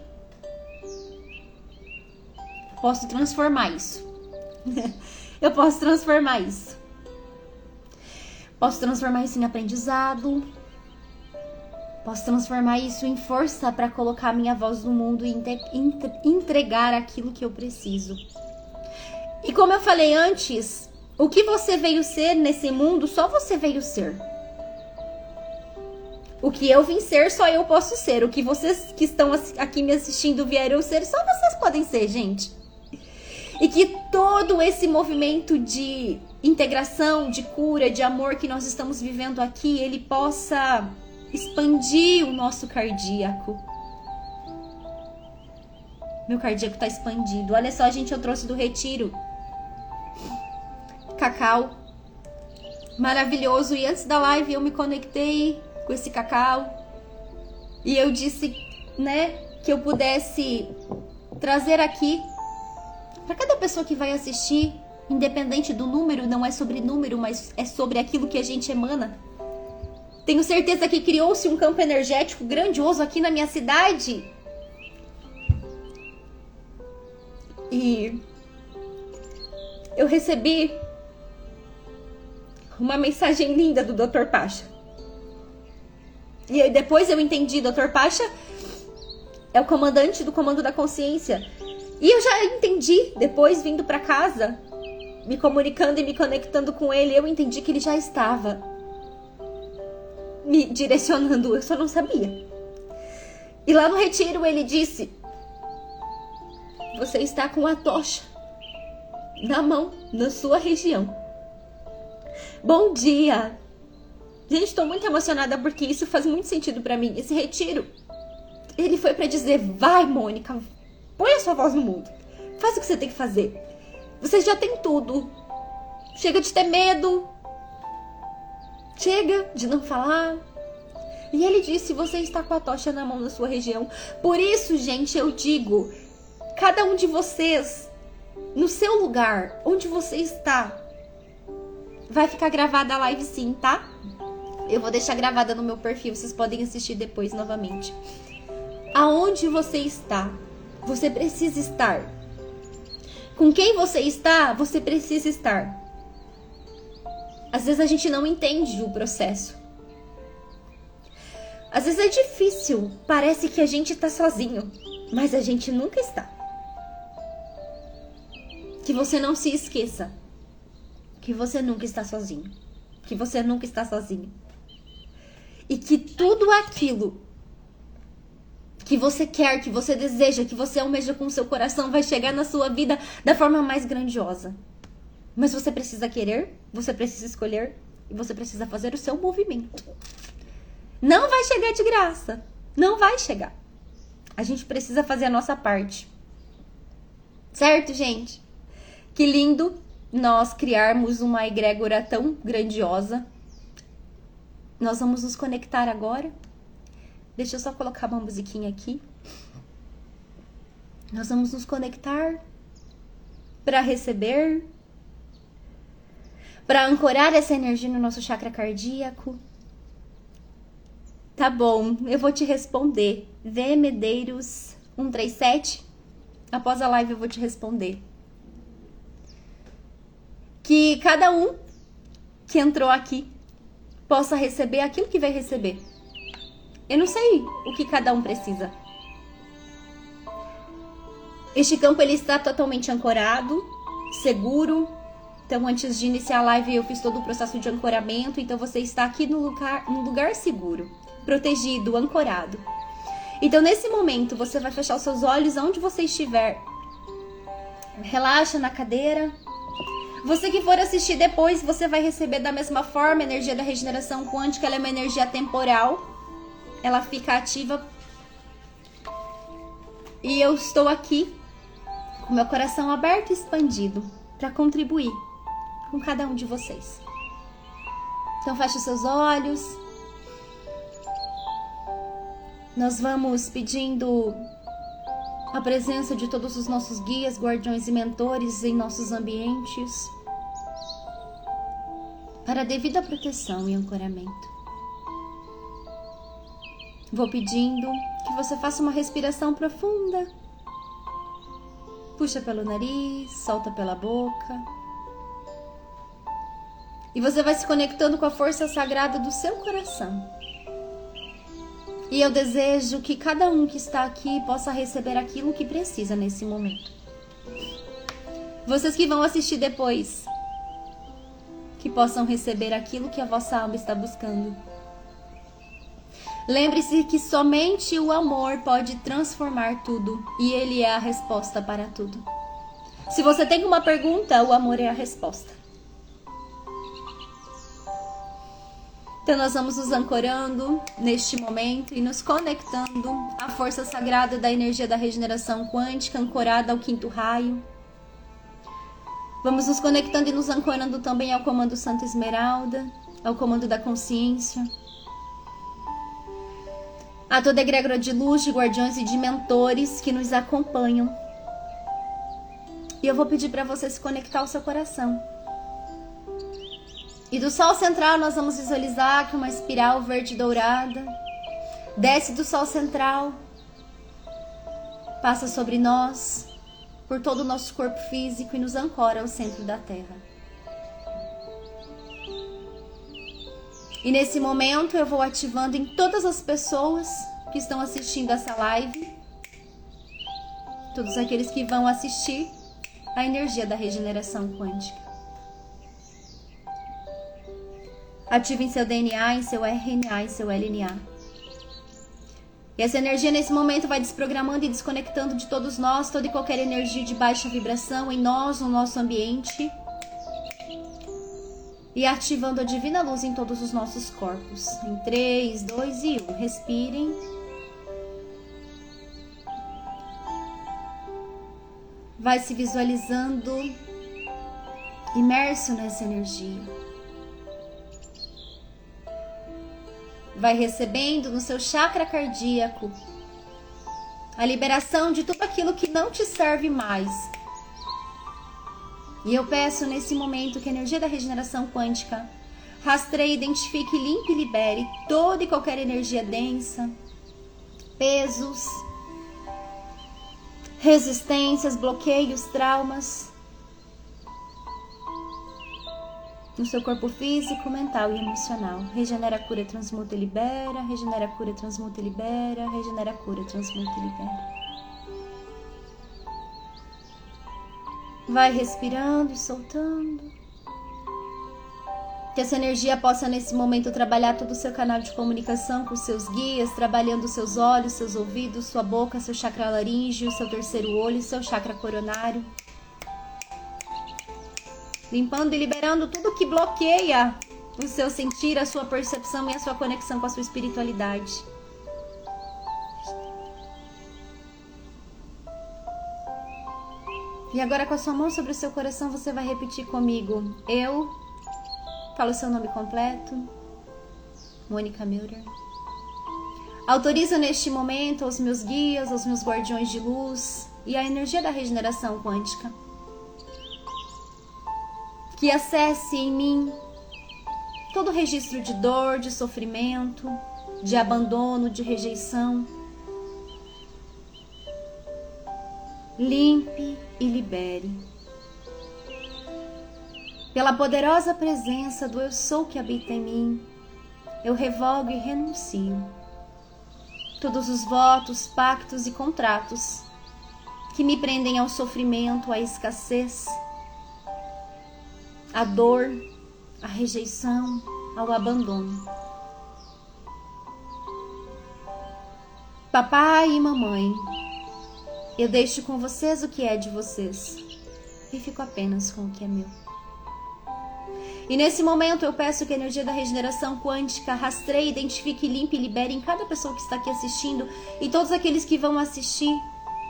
Posso transformar isso. Eu posso transformar isso. Posso transformar isso em aprendizado. Posso transformar isso em força para colocar minha voz no mundo e entregar aquilo que eu preciso. E como eu falei antes, o que você veio ser nesse mundo, só você veio ser. O que eu vim ser, só eu posso ser. O que vocês que estão aqui me assistindo vieram ser, só vocês podem ser, gente. E que todo esse movimento de integração, de cura, de amor que nós estamos vivendo aqui, ele possa expandir o nosso cardíaco. Meu cardíaco tá expandido. Olha só, gente, eu trouxe do retiro cacau maravilhoso. E antes da live eu me conectei com esse cacau. E eu disse, né, que eu pudesse trazer aqui para cada pessoa que vai assistir, independente do número, não é sobre número, mas é sobre aquilo que a gente emana. Tenho certeza que criou-se um campo energético grandioso aqui na minha cidade. E eu recebi uma mensagem linda do Dr. Pacha. E aí depois eu entendi, Dr. Pacha é o comandante do Comando da Consciência. E eu já entendi, depois vindo pra casa, me comunicando e me conectando com ele, eu entendi que ele já estava me direcionando, eu só não sabia. E lá no retiro ele disse: você está com a tocha na mão, na sua região. Bom dia! Gente, estou muito emocionada porque isso faz muito sentido pra mim. Esse retiro, ele foi pra dizer: vai, Mônica, põe a sua voz no mundo. Faz o que você tem que fazer. Você já tem tudo. Chega de ter medo. Chega de não falar. E ele disse: você está com a tocha na mão na sua região. Por isso, gente, eu digo, cada um de vocês, no seu lugar, onde você está, vai ficar gravada a live sim, tá? Eu vou deixar gravada no meu perfil, vocês podem assistir depois novamente. Aonde você está, você precisa estar. Com quem você está, você precisa estar. Às vezes a gente não entende o processo. Às vezes é difícil, parece que a gente está sozinho, mas a gente nunca está. Que você não se esqueça que você nunca está sozinho. Que você nunca está sozinho. E que tudo aquilo que você quer, que você deseja, que você almeja com o seu coração vai chegar na sua vida da forma mais grandiosa. Mas você precisa querer, você precisa escolher e você precisa fazer o seu movimento. Não vai chegar de graça. Não vai chegar. A gente precisa fazer a nossa parte. Certo, gente? Que lindo nós criarmos uma egrégora tão grandiosa. Nós vamos nos conectar agora. Deixa eu só colocar uma musiquinha aqui. Nós vamos nos conectar para receber, para ancorar essa energia no nosso chakra cardíaco. Tá bom, eu vou te responder. V Medeiros 137. Após a live eu vou te responder. Que cada um que entrou aqui possa receber aquilo que vai receber. Eu não sei o que cada um precisa. Este campo ele está totalmente ancorado, seguro. Então, antes de iniciar a live, eu fiz todo o processo de ancoramento. Então, você está aqui num lugar seguro, protegido, ancorado. Então, nesse momento, você vai fechar os seus olhos aonde você estiver. Relaxa na cadeira. Você que for assistir depois, você vai receber da mesma forma. A energia da regeneração quântica, ela é uma energia temporal. Ela fica ativa. E eu estou aqui com meu coração aberto e expandido para contribuir com cada um de vocês. Então feche os seus olhos. Nós vamos pedindo a presença de todos os nossos guias, guardiões e mentores em nossos ambientes para a devida proteção e ancoramento. Vou pedindo que você faça uma respiração profunda. Puxa pelo nariz, solta pela boca. E você vai se conectando com a força sagrada do seu coração. E eu desejo que cada um que está aqui possa receber aquilo que precisa nesse momento. Vocês que vão assistir depois, que possam receber aquilo que a vossa alma está buscando. Lembre-se que somente o amor pode transformar tudo, e ele é a resposta para tudo. Se você tem uma pergunta, o amor é a resposta. Então nós vamos nos ancorando neste momento e nos conectando à força sagrada da energia da regeneração quântica, ancorada ao 5º raio. Vamos nos conectando e nos ancorando também ao comando Santa Esmeralda, ao comando da consciência, a toda egrégora de luz, de guardiões e de mentores que nos acompanham. E eu vou pedir para você se conectar ao seu coração. E do Sol central nós vamos visualizar que uma espiral verde dourada desce do Sol central, passa sobre nós, por todo o nosso corpo físico e nos ancora ao centro da Terra. E nesse momento eu vou ativando em todas as pessoas que estão assistindo essa live, todos aqueles que vão assistir, a energia da regeneração quântica. Ativem seu DNA, em seu RNA, em seu LNA. E essa energia nesse momento vai desprogramando e desconectando de todos nós, toda e qualquer energia de baixa vibração em nós, no nosso ambiente. E ativando a divina luz em todos os nossos corpos. Em 3, 2 e 1. Respirem. Vai se visualizando imerso nessa energia. Vai recebendo no seu chakra cardíaco a liberação de tudo aquilo que não te serve mais. E eu peço nesse momento que a energia da regeneração quântica rastreie, identifique, limpe e libere toda e qualquer energia densa, pesos, resistências, bloqueios, traumas no seu corpo físico, mental e emocional. Regenera, cura, transmuta e libera. Regenera, cura, transmuta e libera. Regenera, cura, transmuta e libera. Vai respirando e soltando. Que essa energia possa nesse momento trabalhar todo o seu canal de comunicação com os seus guias, trabalhando seus olhos, seus ouvidos, sua boca, seu chakra laríngeo, seu terceiro olho, seu chakra coronário. Limpando e liberando tudo que bloqueia o seu sentir, a sua percepção e a sua conexão com a sua espiritualidade. E agora com a sua mão sobre o seu coração você vai repetir comigo. Eu, fala o seu nome completo, Mônica Milder. Autorizo neste momento aos meus guias, aos meus guardiões de luz e a energia da regeneração quântica que acesse em mim todo registro de dor, de sofrimento, de abandono, de rejeição. Limpe e libere. Pela poderosa presença do Eu Sou que habita em mim, eu revogo e renuncio todos os votos, pactos e contratos que me prendem ao sofrimento, à escassez, à dor, à rejeição, ao abandono. Papai e mamãe, eu deixo com vocês o que é de vocês e fico apenas com o que é meu. E nesse momento eu peço que a energia da regeneração quântica rastreie, identifique, limpe e libere em cada pessoa que está aqui assistindo e todos aqueles que vão assistir,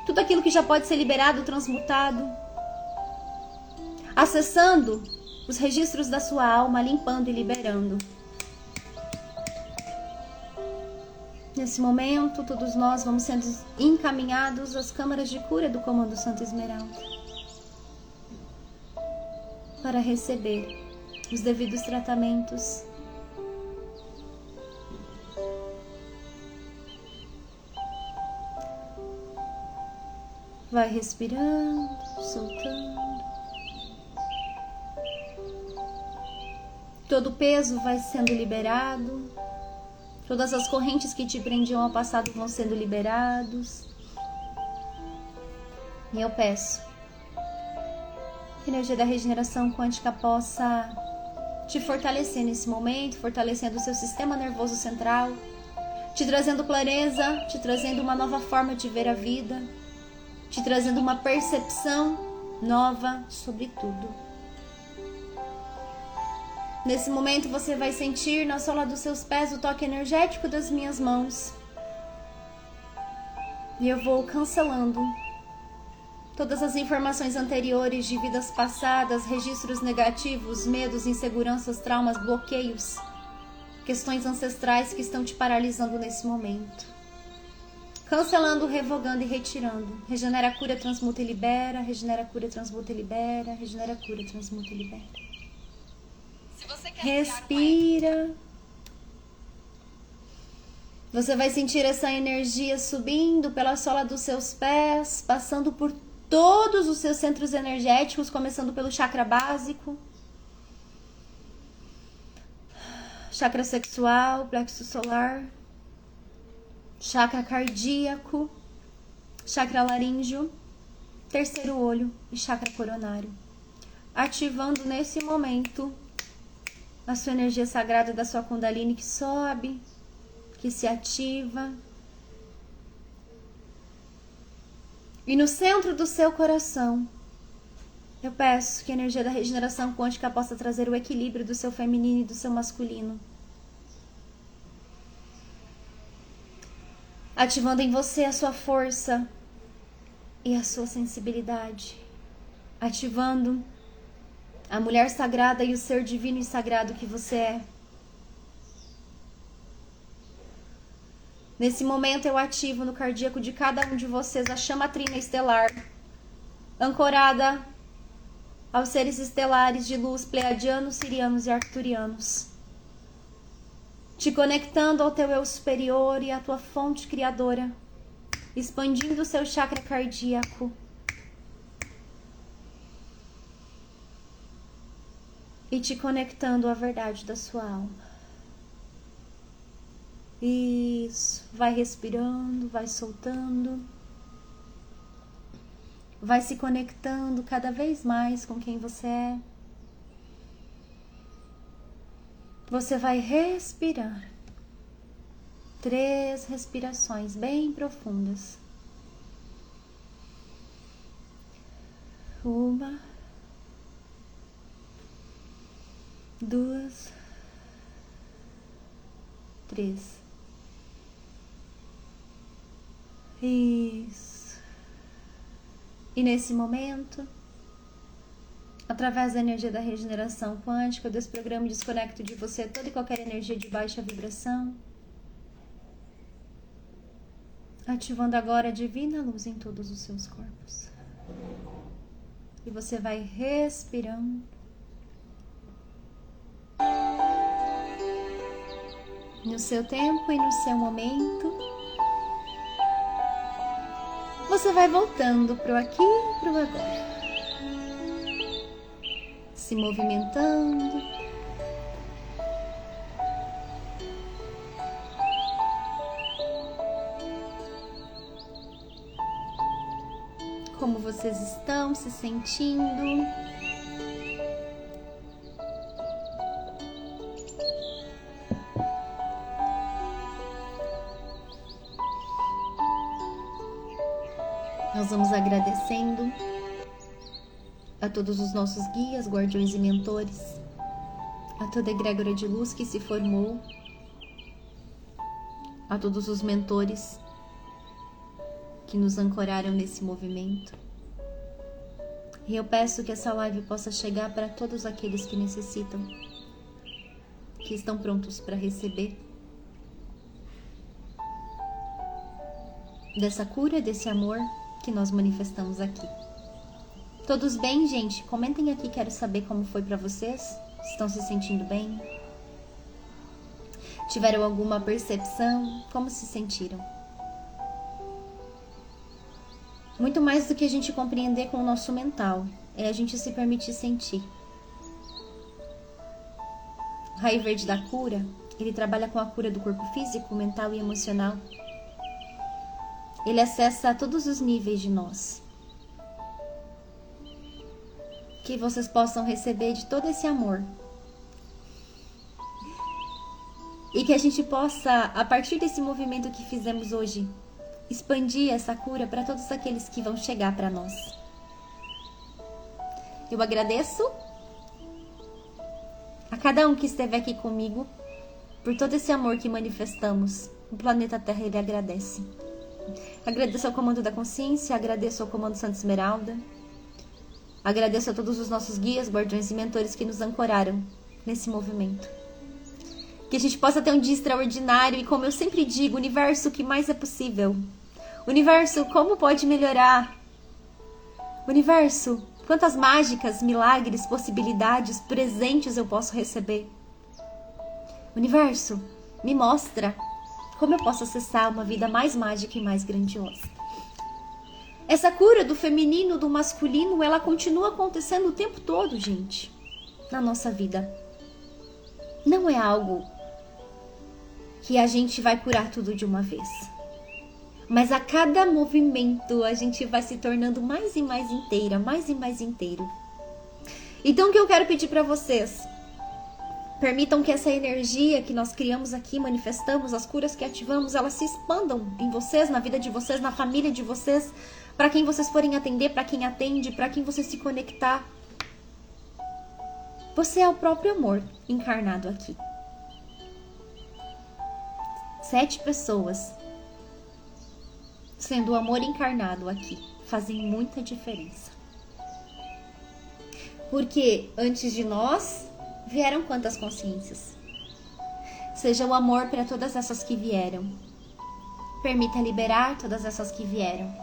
tudo aquilo que já pode ser liberado, transmutado, acessando os registros da sua alma, limpando e liberando. Nesse momento, todos nós vamos sendo encaminhados às câmaras de cura do Comando Santa Esmeralda para receber os devidos tratamentos. Vai respirando, soltando. Todo o peso vai sendo liberado. Todas as correntes que te prendiam ao passado vão sendo liberados. E eu peço que a energia da regeneração quântica possa te fortalecer nesse momento, fortalecendo o seu sistema nervoso central, te trazendo clareza, te trazendo uma nova forma de ver a vida, te trazendo uma percepção nova sobre tudo. Nesse momento você vai sentir na sola dos seus pés o toque energético das minhas mãos. E eu vou cancelando todas as informações anteriores de vidas passadas, registros negativos, medos, inseguranças, traumas, bloqueios, questões ancestrais que estão te paralisando nesse momento. Cancelando, revogando e retirando. Regenera, cura, transmuta e libera. Regenera, cura, transmuta e libera. Regenera, cura, transmuta e libera. Se você quer respira. Você vai sentir essa energia subindo pela sola dos seus pés, passando por todos os seus centros energéticos, começando pelo chakra básico, chakra sexual, plexo solar, chakra cardíaco, chakra laríngeo, terceiro olho e chakra coronário. Ativando nesse momento a sua energia sagrada da sua Kundalini que sobe, que se ativa. E no centro do seu coração, eu peço que a energia da regeneração quântica possa trazer o equilíbrio do seu feminino e do seu masculino. Ativando em você a sua força e a sua sensibilidade. Ativando a mulher sagrada e o ser divino e sagrado que você é. Nesse momento eu ativo no cardíaco de cada um de vocês a chama trina estelar, ancorada aos seres estelares de luz pleiadianos, sirianos e arcturianos, te conectando ao teu eu superior e à tua fonte criadora, expandindo o seu chakra cardíaco. E te conectando à verdade da sua alma. Isso, vai respirando, vai soltando, vai se conectando cada vez mais com quem você é. Você vai respirar 3 respirações bem profundas. 1, 2, 3. Isso. E nesse momento, através da energia da regeneração quântica, eu desprogramo e desconecto de você toda e qualquer energia de baixa vibração, ativando agora a divina luz em todos os seus corpos. E você vai respirando. No seu tempo e no seu momento. Você vai voltando pro aqui e pro agora. Se movimentando. Como vocês estão se sentindo? Nós vamos agradecendo a todos os nossos guias, guardiões e mentores, a toda a egrégora de luz que se formou, a todos os mentores que nos ancoraram nesse movimento. E eu peço que essa live possa chegar para todos aqueles que necessitam, que estão prontos para receber dessa cura, desse amor que nós manifestamos aqui. Todos bem, gente? Comentem aqui, quero saber como foi para vocês. Estão se sentindo bem? Tiveram alguma percepção? Como se sentiram? Muito mais do que a gente compreender com o nosso mental, é a gente se permitir sentir. Raio verde da cura Ele trabalha com a cura do corpo físico, mental e emocional. Ele acessa todos os níveis de nós. Que vocês possam receber de todo esse amor. E que a gente possa, a partir desse movimento que fizemos hoje, expandir essa cura para todos aqueles que vão chegar para nós. Eu agradeço a cada um que esteve aqui comigo por todo esse amor que manifestamos. O planeta Terra, ele agradece. Agradeço ao comando da consciência, agradeço ao comando Santa Esmeralda, agradeço a todos os nossos guias, guardiões e mentores que nos ancoraram nesse movimento. Que a gente possa ter um dia extraordinário e, como eu sempre digo, universo, o que mais é possível? Universo, como pode melhorar? Universo, quantas mágicas, milagres, possibilidades, presentes eu posso receber? Universo, me mostra como eu posso acessar uma vida mais mágica e mais grandiosa. Essa cura do feminino, do masculino, ela continua acontecendo o tempo todo, gente, na nossa vida. Não é algo que a gente vai curar tudo de uma vez. Mas a cada movimento a gente vai se tornando mais e mais inteira, mais e mais inteiro. Então o que eu quero pedir para vocês? Permitam que essa energia que nós criamos aqui, manifestamos, as curas que ativamos, elas se expandam em vocês, na vida de vocês, na família de vocês, para quem vocês forem atender, para quem atende, para quem você se conectar. Você é o próprio amor encarnado aqui. 7 pessoas sendo o amor encarnado aqui fazem muita diferença. Porque antes de nós vieram quantas consciências? Seja o amor para todas essas que vieram. Permita liberar todas essas que vieram.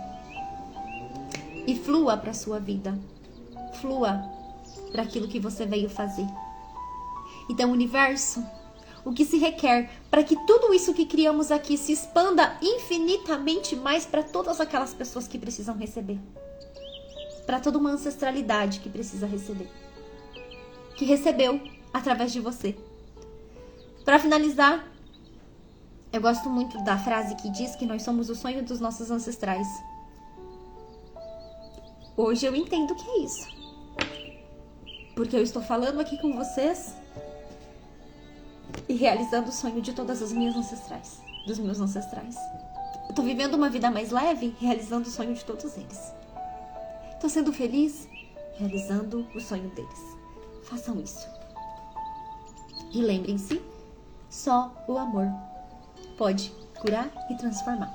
E flua para a sua vida. Flua para aquilo que você veio fazer. Então, universo, o que se requer para que tudo isso que criamos aqui se expanda infinitamente mais para todas aquelas pessoas que precisam receber. Para toda uma ancestralidade que precisa receber. Que recebeu através de você. Para finalizar, eu gosto muito da frase que diz que nós somos o sonho dos nossos ancestrais. Hoje eu entendo o que é isso. Porque eu estou falando aqui com vocês e realizando o sonho de todas as minhas ancestrais, dos meus ancestrais. Eu estou vivendo uma vida mais leve, realizando o sonho de todos eles. Estou sendo feliz, realizando o sonho deles. Façam isso. E lembrem-se, só o amor pode curar e transformar.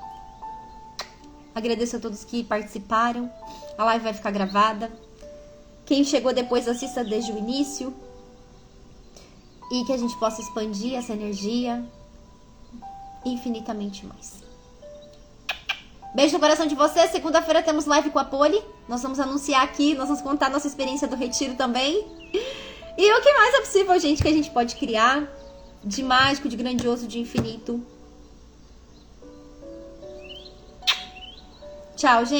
Agradeço a todos que participaram. A live vai ficar gravada. Quem chegou depois, assista desde o início. E que a gente possa expandir essa energia infinitamente mais. Beijo no coração de vocês. Segunda-feira temos live com a Poli. Nós vamos anunciar aqui, nós vamos contar nossa experiência do retiro também. E o que mais é possível, gente, que a gente pode criar de mágico, de grandioso, de infinito. Tchau, gente.